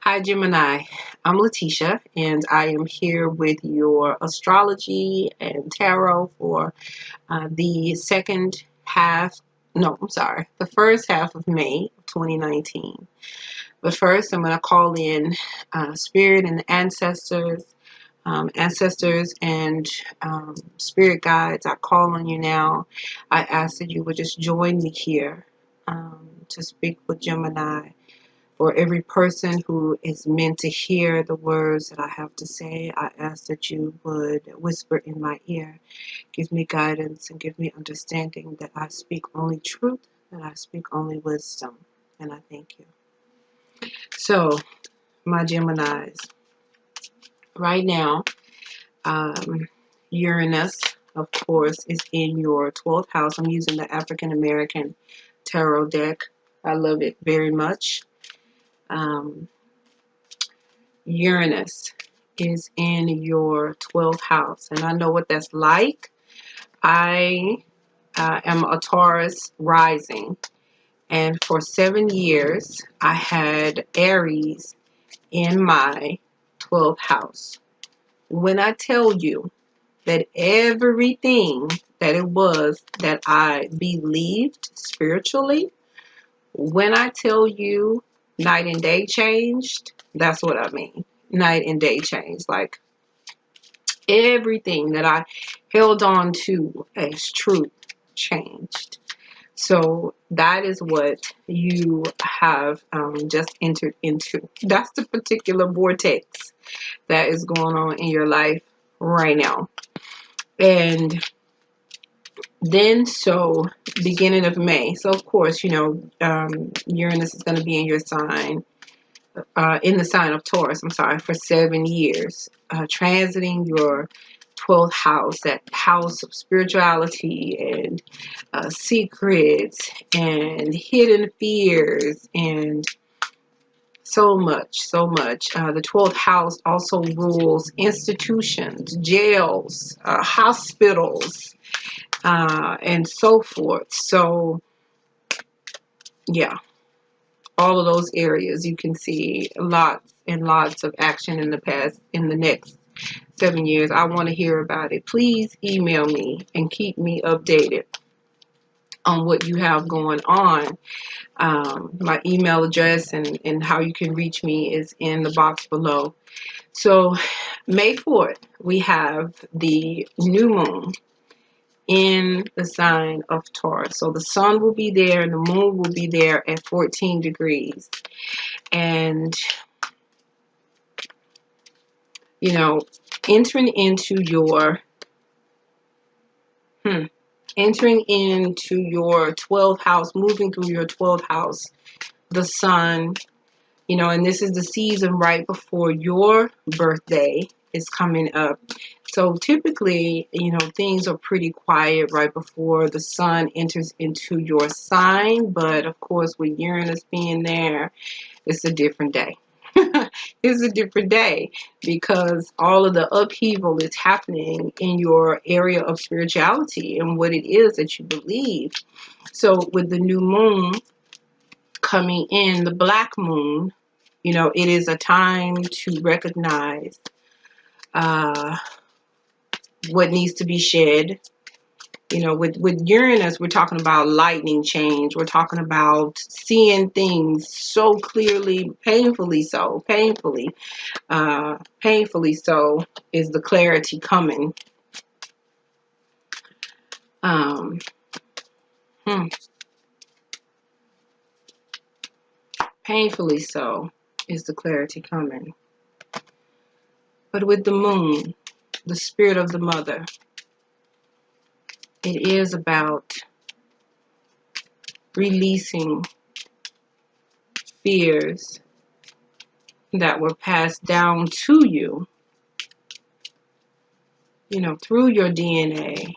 Hi, Gemini. I'm Letitia, and I am here with your astrology and tarot for the second half. No, I'm sorry, the first half of May of 2019. But first, I'm going to call in spirit and ancestors and spirit guides. I call on you now. I ask that you would just join me here to speak with Gemini. For every person who is meant to hear the words that I have to say, I ask that you would whisper in my ear. Give me guidance and give me understanding that I speak only truth, that I speak only wisdom. And I thank you. So, my Geminis, right now, Uranus, of course, is in your 12th house. I'm using the African American Tarot deck. I love it very much. Uranus is in your 12th house, and I know what that's like. I am a Taurus rising, and for 7 years I had Aries in my 12th house. When I tell you that everything that it was that I believed spiritually, when I tell you night and day changed, that's what I mean. Night and day changed. Like everything that I held on to as truth changed. So that is what you have just entered into. That's the particular vortex that is going on in your life right now. And then, so beginning of May. So, of course, Uranus is going to be in your sign, in the sign of Taurus, I'm sorry, for 7 years, transiting your 12th house, that house of spirituality and secrets and hidden fears and so much. The 12th house also rules institutions, jails, hospitals, and so forth. So, yeah, all of those areas you can see lots and lots of action in the next 7 years. I want to hear about it. Please email me and keep me updated on what you have going on. My email address and how you can reach me is in the box below. So May 4th, we have the new moon in the sign of Taurus. So the sun will be there and the moon will be there at 14 degrees. And, entering into your 12th house, moving through your 12th house, the sun, and this is the season right before your birthday is coming up. So typically, things are pretty quiet right before the sun enters into your sign. But of course, with Uranus being there, it's a different day. It's a different day because all of the upheaval is happening in your area of spirituality and what it is that you believe. So with the new moon coming in, the black moon, it is a time to recognize what needs to be shed. With Uranus, we're talking about lightning change. We're talking about seeing things so clearly, painfully so is the clarity coming. Painfully so is the clarity coming. But with the moon, the spirit of the mother, it is about releasing fears that were passed down to you, through your DNA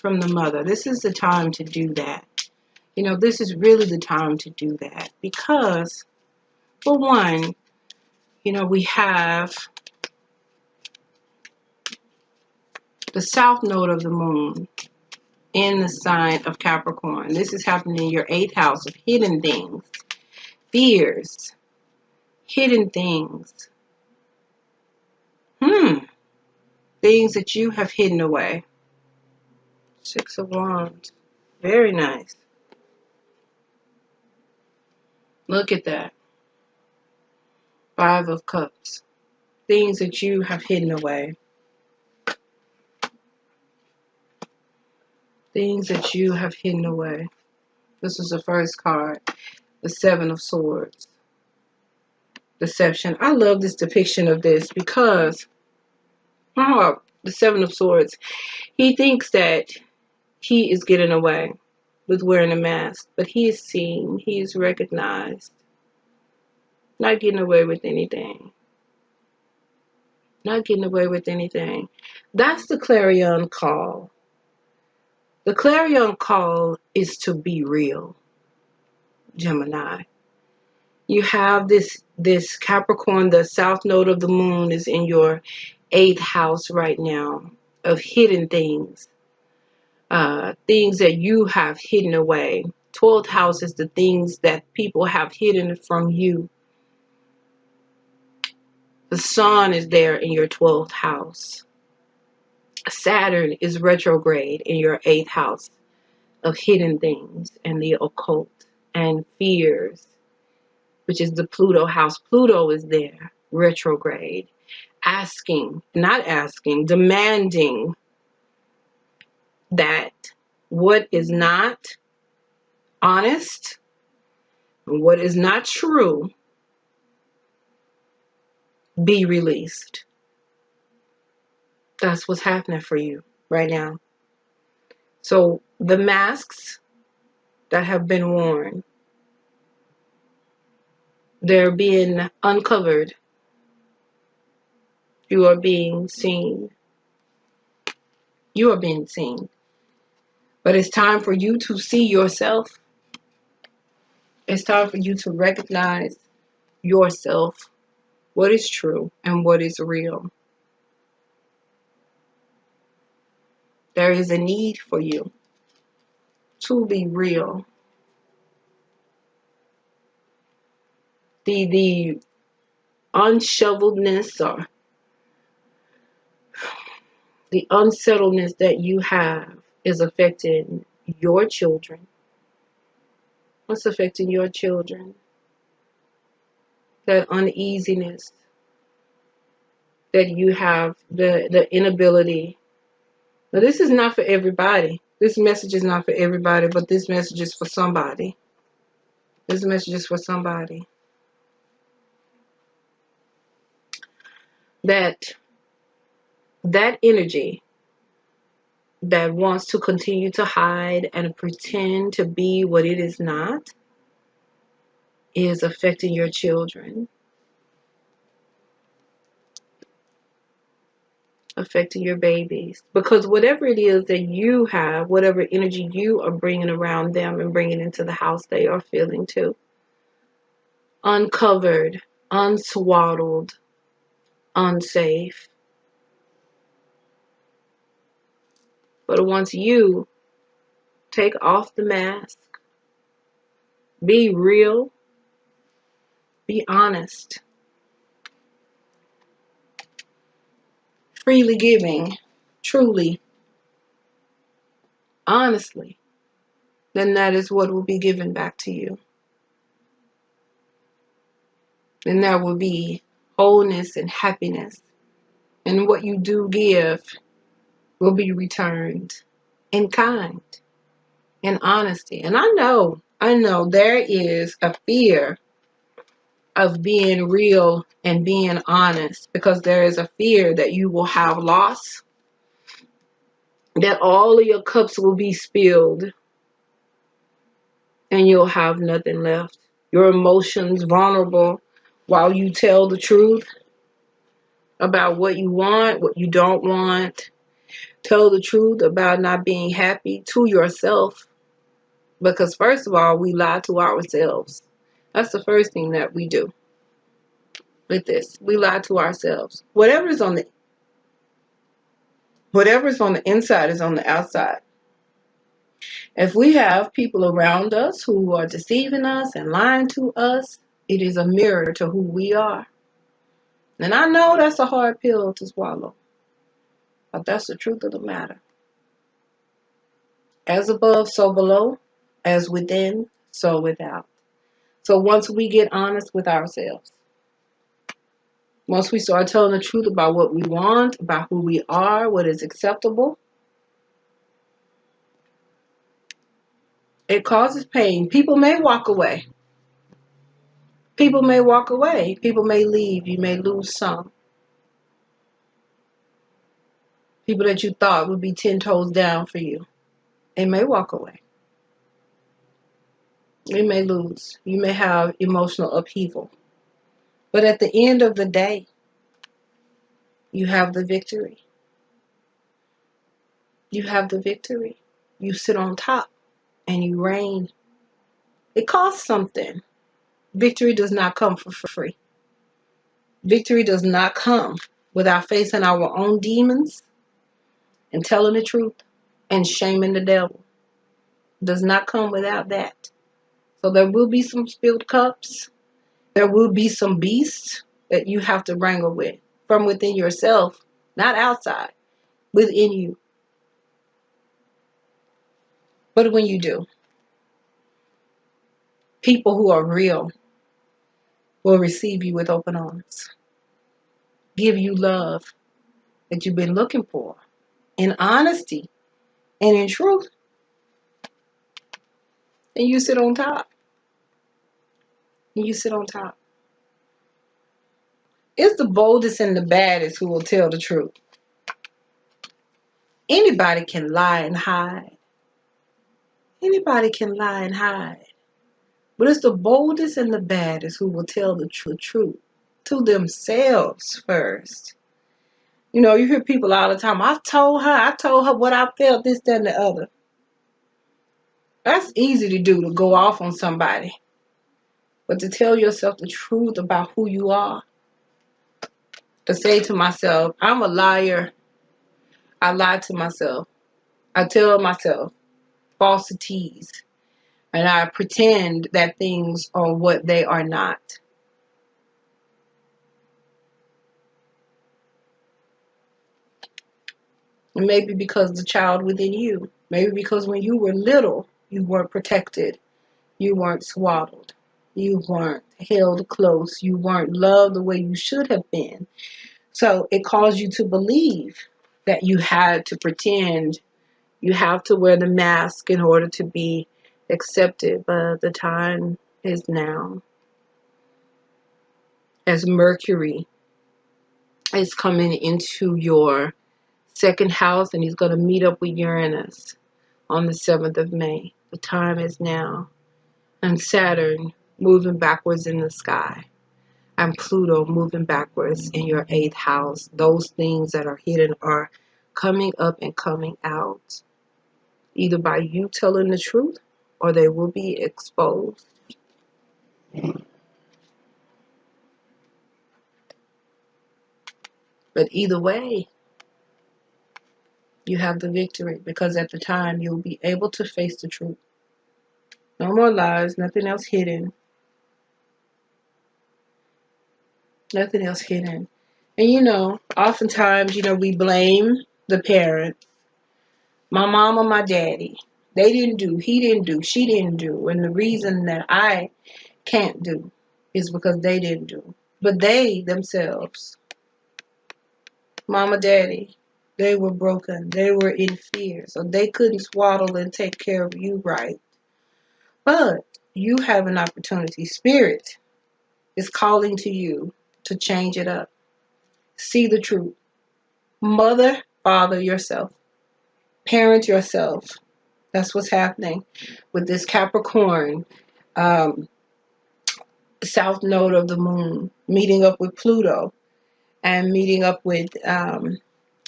from the mother. This is the time to do that. This is really the time to do that because, for one, we have the south node of the moon in the sign of Capricorn. This is happening in your 8th house of hidden things, fears, hidden things. Things that you have hidden away. Six of Wands. Very nice. Look at that. Five of Cups. Things that you have hidden away. Things that you have hidden away. This is the first card. The Seven of Swords. Deception. I love this depiction of this because the Seven of Swords, he thinks that he is getting away with wearing a mask, but he is seen, he is recognized. Not getting away with anything. Not getting away with anything. That's the clarion call. The clarion call is to be real, Gemini. You have this Capricorn, the south node of the moon is in your 8th house right now of hidden things. Things that you have hidden away. 12th house is the things that people have hidden from you. The sun is there in your 12th house. Saturn is retrograde in your 8th house of hidden things and the occult and fears, which is the Pluto house. Pluto is there, retrograde, demanding that what is not honest, what is not true, be released. That's what's happening for you right now. So the masks that have been worn, they're being uncovered. You are being seen. You are being seen. But it's time for you to see yourself. It's time for you to recognize yourself, what is true and what is real. There is a need for you to be real. The unshoveledness or the unsettledness that you have is affecting your children. What's affecting your children? That uneasiness that you have, the inability. Now, this is not for everybody. This message is not for everybody, but this message is for somebody. This message is for somebody. That energy that wants to continue to hide and pretend to be what it is not is affecting your children. Affecting your babies. Because whatever it is that you have, whatever energy you are bringing around them and bringing into the house, they are feeling too. Uncovered, unswaddled, unsafe. But once you take off the mask, be real, be honest, freely giving, truly, honestly, then that is what will be given back to you. Then there will be wholeness and happiness. And what you do give will be returned in kind, in honesty. And I know there is a fear of being real and being honest, because there is a fear that you will have loss, that all of your cups will be spilled and you'll have nothing left. Your emotions vulnerable while you tell the truth about what you want, what you don't want. Tell the truth about not being happy to yourself. Because first of all, we lie to ourselves. That's the first thing that we do with this. We lie to ourselves. Whatever's on the inside is on the outside. If we have people around us who are deceiving us and lying to us, It is a mirror to who we are. And I know that's a hard pill to swallow, but that's the truth of the matter. As above, so below. As within, so without. So once we get honest with ourselves, once we start telling the truth about what we want, about who we are, what is acceptable, it causes pain. People may walk away. People may walk away. People may leave. You may lose some. People that you thought would be 10 toes down for you, they may walk away. You may lose. You may have emotional upheaval. But at the end of the day, you have the victory. You have the victory. You sit on top and you reign. It costs something. Victory does not come for free. Victory does not come without facing our own demons and telling the truth and shaming the devil. It does not come without that. So there will be some spilled cups. There will be some beasts that you have to wrangle with from within yourself, not outside, within you. But when you do, people who are real will receive you with open arms, give you love that you've been looking for in honesty and in truth. And you sit on top. And you sit on top. It's the boldest and the baddest who will tell the truth. Anybody can lie and hide. Anybody can lie and hide. But it's the boldest and the baddest who will tell the truth to themselves first. You know, you hear people all the time, I told her what I felt, this, that, and the other. That's easy to do, to go off on somebody. But to tell yourself the truth about who you are, to say to myself, I'm a liar. I lie to myself. I tell myself falsities. And I pretend that things are what they are not. And maybe because the child within you. Maybe because when you were little, you weren't protected. You weren't swaddled. You weren't held close. You weren't loved the way you should have been. So it caused you to believe that you had to pretend. You have to wear the mask in order to be accepted. But the time is now. As Mercury is coming into your second house and he's going to meet up with Uranus on the 7th of May. The time is now. And Saturn moving backwards in the sky. And Pluto moving backwards in your 8th house. Those things that are hidden are coming up and coming out. Either by you telling the truth or they will be exposed. But either way, you have the victory because at the time you'll be able to face the truth. No more lies, nothing else hidden. Nothing else hidden. And you know, oftentimes, we blame the parents. My mom or my daddy. They didn't do, he didn't do, she didn't do. And the reason that I can't do is because they didn't do. But they themselves, mama, daddy, they were broken. They were in fear. So they couldn't swaddle and take care of you right. But you have an opportunity. Spirit is calling to you to change it up. See the truth. Mother, father yourself. Parent yourself. That's what's happening with this Capricorn south node of the moon meeting up with Pluto and meeting up with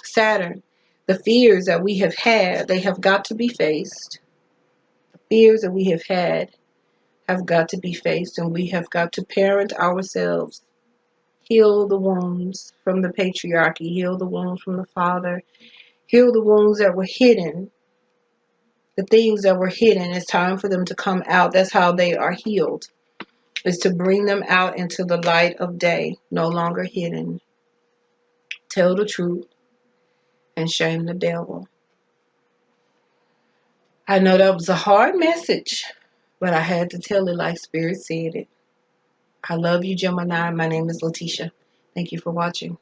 Saturn. The fears that we have had, they have got to be faced. The fears that we have had have got to be faced, and we have got to parent ourselves. Heal the wounds from the patriarchy. Heal the wounds from the father. Heal the wounds that were hidden. The things that were hidden, it's time for them to come out. That's how they are healed. is to bring them out into the light of day, no longer hidden. Tell the truth and shame the devil. I know that was a hard message, but I had to tell it like Spirit said it. I love you, Gemini. My name is Letitia. Thank you for watching.